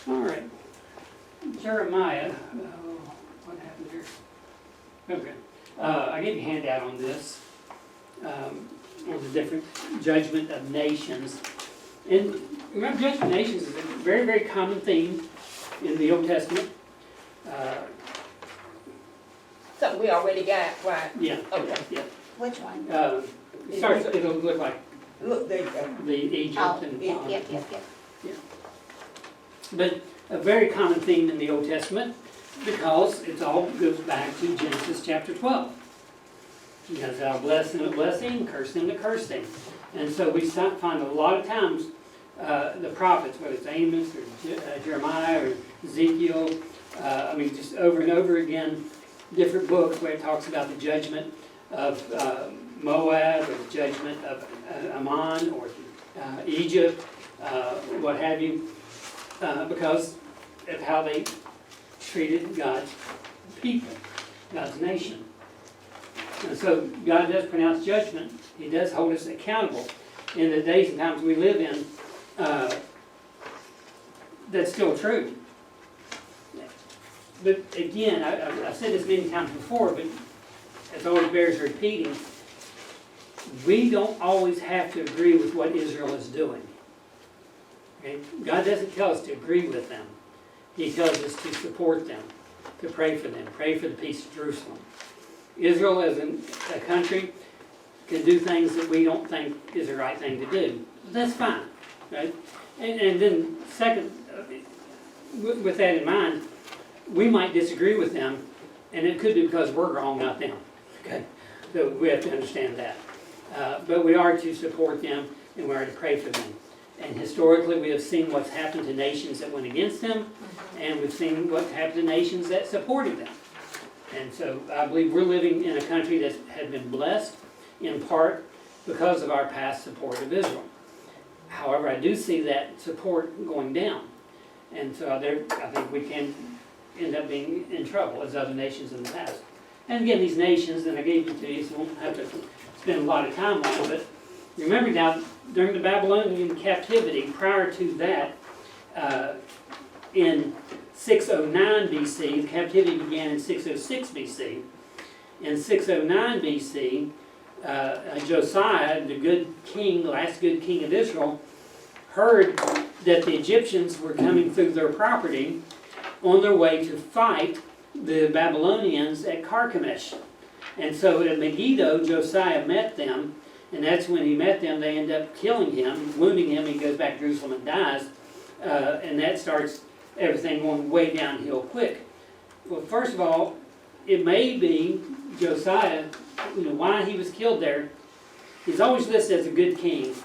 All right. Jeremiah, what happened here? Okay. I gave you a handout on this, on the different judgment of nations. And remember, judgment of nations is a very, very common theme in the Old Testament. Something we already got, right? Yeah. Okay. Yeah. Which one? It'll look like Look, there you go. the Egypt Oh, and yeah. But a very common theme in the Old Testament, because it all goes back to Genesis chapter 12. Because I'll bless them a blessing, curse them a cursing. And so we find a lot of times the prophets, whether it's Amos or Jeremiah or Ezekiel, just over and over again, different books where it talks about the judgment of Moab, or the judgment of Ammon, or Egypt, what have you, because of how they treated God's people, God's nation. And so God does pronounce judgment. He does hold us accountable. In the days and times we live in, that's still true. But again, I've said this many times before, but it always bears repeating. We don't always have to agree with what Israel is doing. Okay? God doesn't tell us to agree with them. He tells us to support them, to pray for them, pray for the peace of Jerusalem. Israel as a country can do things that we don't think is the right thing to do. That's fine. Right? And then second, with that in mind, we might disagree with them, and it could be because we're wrong, not them. Okay? So we have to understand that. But we are to support them, and we are to pray for them. And historically, we have seen what's happened to nations that went against them, and we've seen what happened to nations that supported them. And so I believe we're living in a country that had been blessed, in part because of our past support of Israel. However, I do see that support going down. And so I think we can end up being in trouble as other nations in the past. And again, these nations, and I gave it to you, so we won't have to spend a lot of time on it, but remember now, during the Babylonian captivity, prior to that, in 609 BC, the captivity began in 606 BC. In 609 BC, Josiah, the good king, the last good king of Israel, heard that the Egyptians were coming through their property on their way to fight the Babylonians at Carchemish. And so at Megiddo, Josiah met them, and that's when he met them, they end up killing him, wounding him. He goes back to Jerusalem and dies, and that starts everything going way downhill quick. Well, first of all, it may be Josiah, why he was killed there. He's always listed as a good king.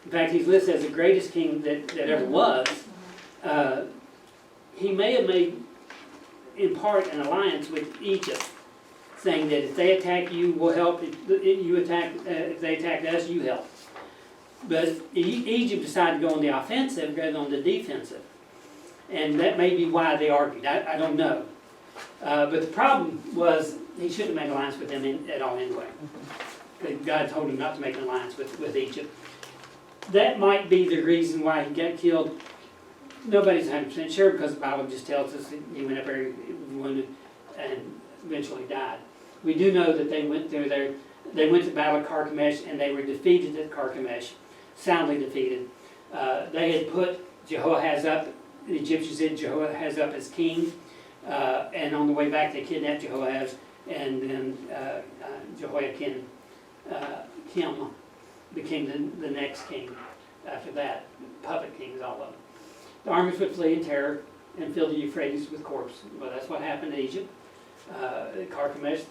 In fact, he's listed as the greatest king that ever was. He may have made, in part, an alliance with Egypt, saying that if they attack you, we'll help. If they attack us, you help. But Egypt decided to go on the offensive rather than on the defensive. And that may be why they argued. I don't know. But the problem was he shouldn't have made an alliance with them at all anyway. God told him not to make an alliance with Egypt. That might be the reason why he got killed. Nobody's 100% sure, because the Bible just tells us that he went up there, wounded, and eventually died. We do know that they went through there. They went to battle at Carchemish, and they were defeated at Carchemish, soundly defeated. They had put Jehoahaz up. The Egyptians did Jehoahaz up as king, and on the way back they kidnapped Jehoahaz, and then Jehoiakim became the next king after that. Puppet kings, all of them. The armies would flee in terror and fill the Euphrates with corpses. Well, that's what happened to Egypt. Carchemish,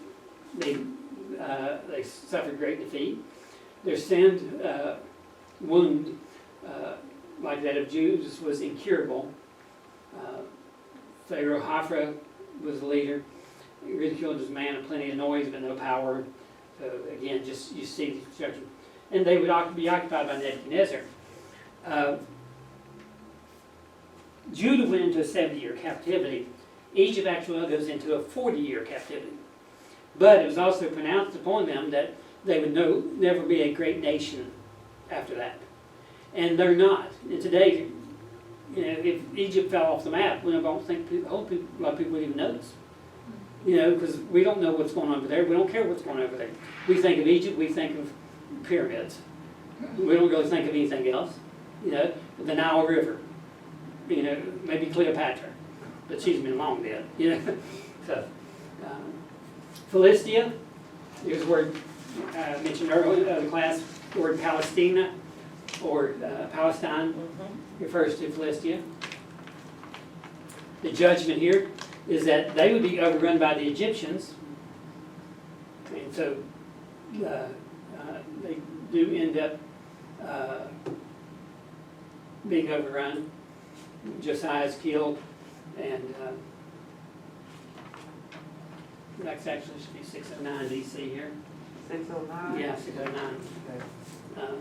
they suffered great defeat. Their sin wound, like that of Jews, was incurable. Pharaoh Hophra was the leader. He ridiculed as a man of plenty of noise but no power. So again, just you see the destruction. And they would be occupied by Nebuchadnezzar. Judah went into a 70-year captivity. Egypt actually goes into a 40-year captivity. But it was also pronounced upon them that they would never be a great nation after that. And they're not. And today, You know, if Egypt fell off the map, we don't think, a lot of people would even notice. You know, because we don't know what's going on over there, we don't care what's going on over there. We think of Egypt, we think of pyramids. We don't really think of anything else. You know, the Nile River, you know, maybe Cleopatra, but she's been long dead, you know. So, Philistia, here's the word I mentioned earlier in the class, the word Palestina, or Palestine, refers to Philistia. The judgment here is that they would be overrun by the Egyptians, and so they do end up being overrun. Josiah is killed, and that's actually should be 609 BC here. 609? Yeah, 609. Okay.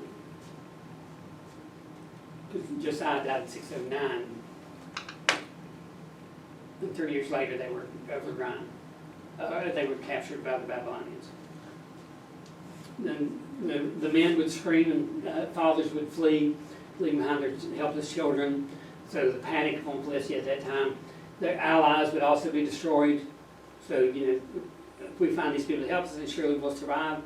Josiah died in 609. And 3 years later, they were overrun. They were captured by the Babylonians. Then the men would scream, and fathers would flee, leaving behind their helpless children. So the panic upon Philistia at that time. Their allies would also be destroyed. So, you know, if we find these people to help us, then surely we'll survive.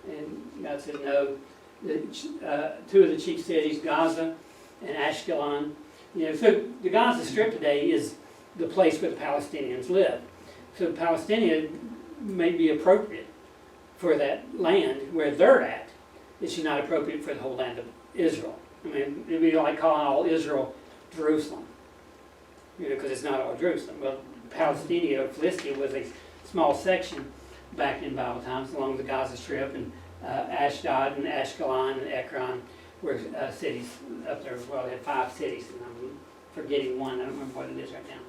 And God said no. Two of the chief cities, Gaza and Ashkelon. You know, so the Gaza Strip today is the place where the Palestinians live. So Palestinian may be appropriate for that land where they're at. It's not appropriate for the whole land of Israel. I mean, it'd be like calling all Israel Jerusalem, you know, because it's not all Jerusalem. Well, Palestine or Philistia was a small section back in Bible times along the Gaza Strip, and Ashdod and Ashkelon and Ekron were cities up there as well. They had 5 cities, and I'm forgetting one. I don't remember what it is right now.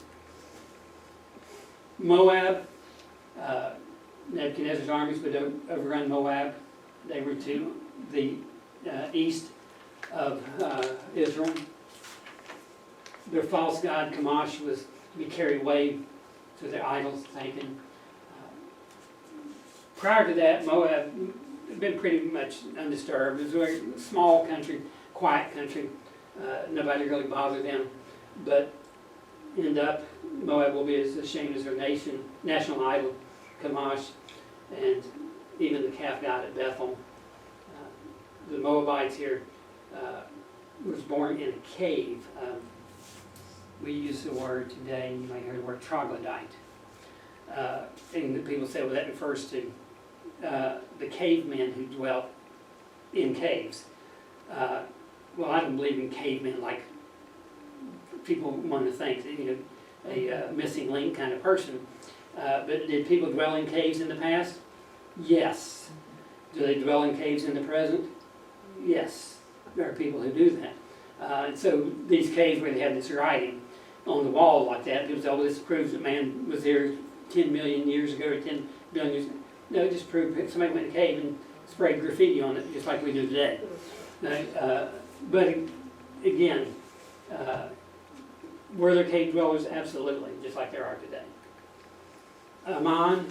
Moab, Nebuchadnezzar's armies would overrun Moab. They were to the east of Israel. Their false god Chemosh was to be carried away to their idols taken. Prior to that, Moab had been pretty much undisturbed. It was a very small country, quiet country. Nobody really bothered them. But end up, Moab will be as ashamed as their national idol, Chemosh, and even the calf god at Bethel. The Moabites here was born in a cave. We use the word today, you might hear the word troglodyte. And the people say, well, that refers to the cavemen who dwelt in caves. Well, I don't believe in cavemen like people want to think, you know, a missing link kind of person. But did people dwell in caves in the past? Yes. Do they dwell in caves in the present? Yes. There are people who do that. And so these caves where they had this writing on the wall like that, people say, oh, this proves that man was there 10 million years ago or 10 billion years ago. No, it just proved that somebody went in a cave and sprayed graffiti on it, just like we do today. But again, were there cave dwellers? Absolutely, just like there are today. Amman,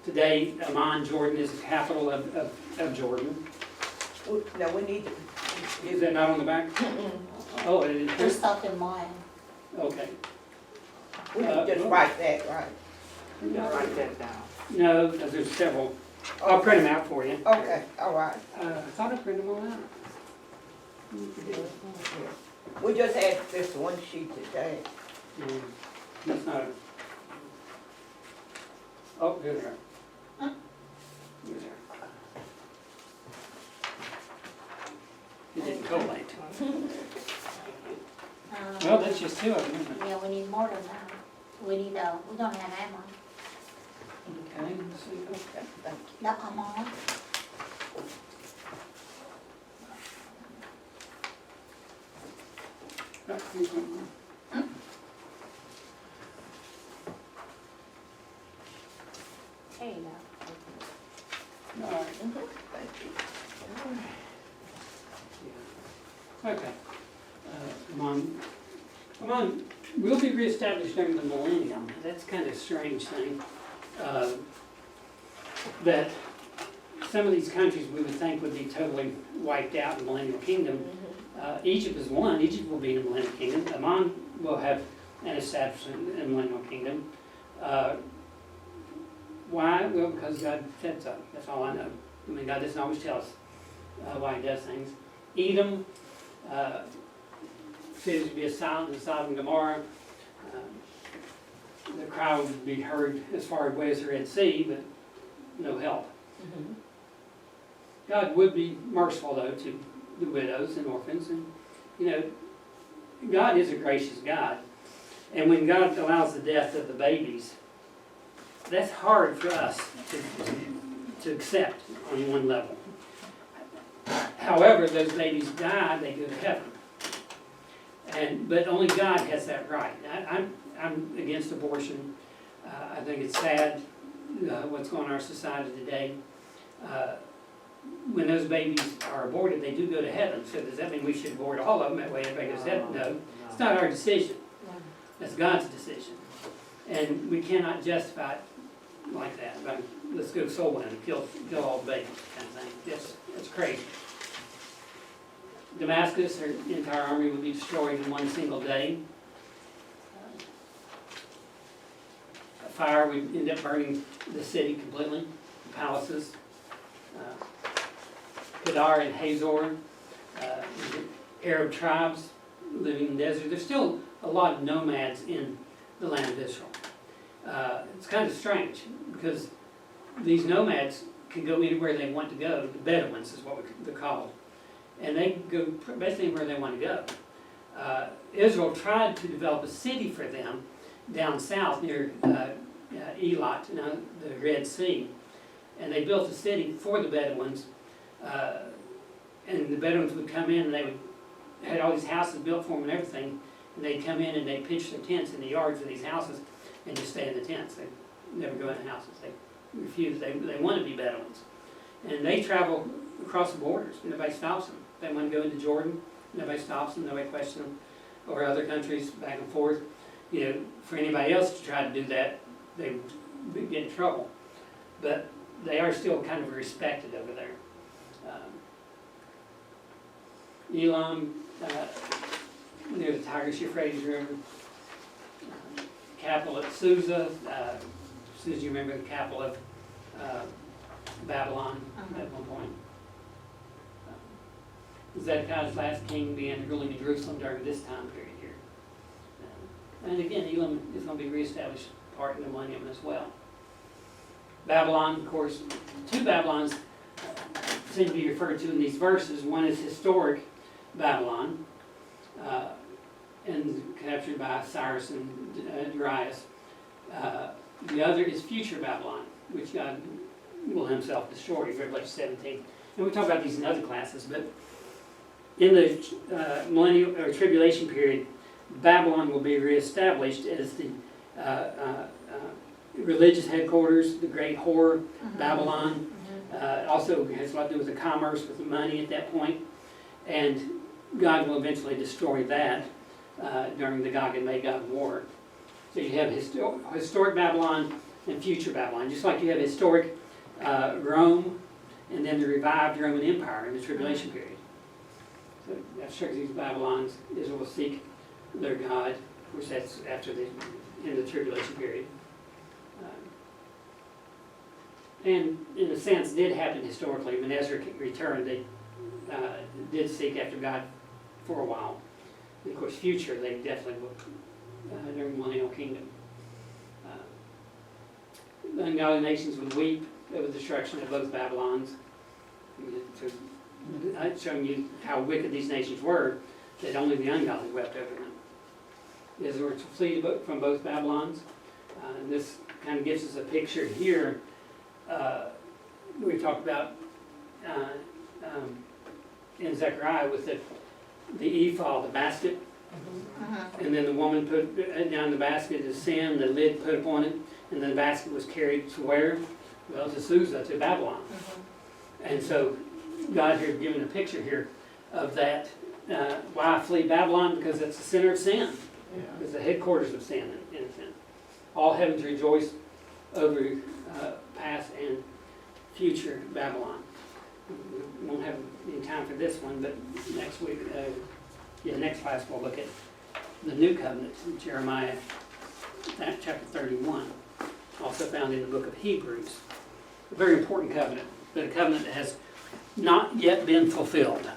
today Amman, Jordan, is the capital of Jordan. No, we need to. Is that not on the back? Oh, it is. There's stuff in mine. Okay. We need to just write that, right? Yeah, write that down. No, because there's several. I'll print them out for you. Okay, all right. I thought I printed them all out. We just had this one sheet today. That's not. Oh, here they are. Huh? Here they are. It didn't collate. Well, that's just 2 of them, isn't it? Yeah, we need more than that. We need, we don't have ammo. Okay, let's see. Okay, thank you. The ammo. Oh, here's one more. There you go. All right. Thank you. Okay. Amman will be reestablished during the millennium. That's kind of a strange thing. That some of these countries we would think would be totally wiped out in the millennial kingdom Egypt is one. Egypt will be in the millennial kingdom. Ammon will have an establishment in the millennial kingdom. Why? Well, because God said so. That's all I know. I mean, God doesn't always tell us why He does things. Edom, cities would be as silent as Sodom and Gomorrah. The cry would be heard as far away as the Red Sea, but no help. Mhm. God would be merciful, though, to the widows and orphans. And, you know, God is a gracious God. And when God allows the death of the babies, that's hard for us to accept on one level. However, those babies die, they go to heaven. But only God has that right. I'm against abortion. I think it's sad what's going on in our society today. When those babies are aborted, they do go to heaven. So does that mean we should abort all of them? That way everybody goes to heaven? No. It's not our decision. That's God's decision. And we cannot justify it like that. Like, let's go soul winning and kill all the babies kind of thing. That's crazy. Damascus, their entire army will be destroyed in one single day. A fire would end up burning the city completely, the palaces. Kedar and Hazor, Arab tribes living in the desert. There's still a lot of nomads in the land of Israel. It's kind of strange because these nomads can go anywhere they want to go. The Bedouins is what they're called. And they go basically where they want to go. Israel tried to develop a city for them down south near Elat, the Red Sea. And they built a city for the Bedouins. And the Bedouins would come in and they had all these houses built for them and everything. And they'd come in and they'd pitch their tents in the yards of these houses and just stay in the tents. They'd never go in the houses. They refused. They want to be Bedouins. And they travel across the borders. Nobody stops them. They want to go into Jordan. Nobody stops them. Nobody questions them. Or other countries, back and forth. You know, for anybody else to try to do that, they would get in trouble. But they are still kind of respected over there. Elam, near the Tigris-Euphrates River. Capital at Susa. Susa, you remember the capital of Babylon at one point. Zedekiah's last king began ruling in Jerusalem during this time period here. And again, Elam is going to be reestablished part in the millennium as well. Babylon, of course, two Babylons seem to be referred to in these verses. One is historic Babylon, and captured by Cyrus and Darius. The other is future Babylon, which God will himself destroy, Revelation 17. And we talk about these in other classes, but in the millennial or tribulation period, Babylon will be reestablished as the religious headquarters, the great whore, Babylon. It also has a lot to do with the commerce, with the money at that point. And God will eventually destroy that during the Gog and Magog war. So you have historic Babylon and future Babylon, just like you have historic Rome and then the revived Roman Empire in the tribulation period. So after these Babylons, Israel will seek their God. Of course, that's after the end of the tribulation period. And in a sense, did happen historically. When Ezra returned, they did seek after God for a while. And of course, future, they definitely will during the millennial kingdom. The ungodly nations would weep over the destruction of both Babylons. I've shown you how wicked these nations were, that only the ungodly wept over them. Israel was to flee from both Babylons. And this kind of gives us a picture here. We talked about in Zechariah with the ephah, the basket, and then the woman put down the basket of sin, the lid put upon it, and then the basket was carried to where? Well, to Susa, to Babylon. And so God here giving a picture here of that. Why flee Babylon? Because it's the center of sin. It's the headquarters of sin, in a sense. All heavens rejoice over past and future Babylon. We won't have any time for this one, but next week, next class we'll look at the new covenant, Jeremiah, chapter 31, also found in the book of Hebrews. A very important covenant, but a covenant that has not yet been fulfilled.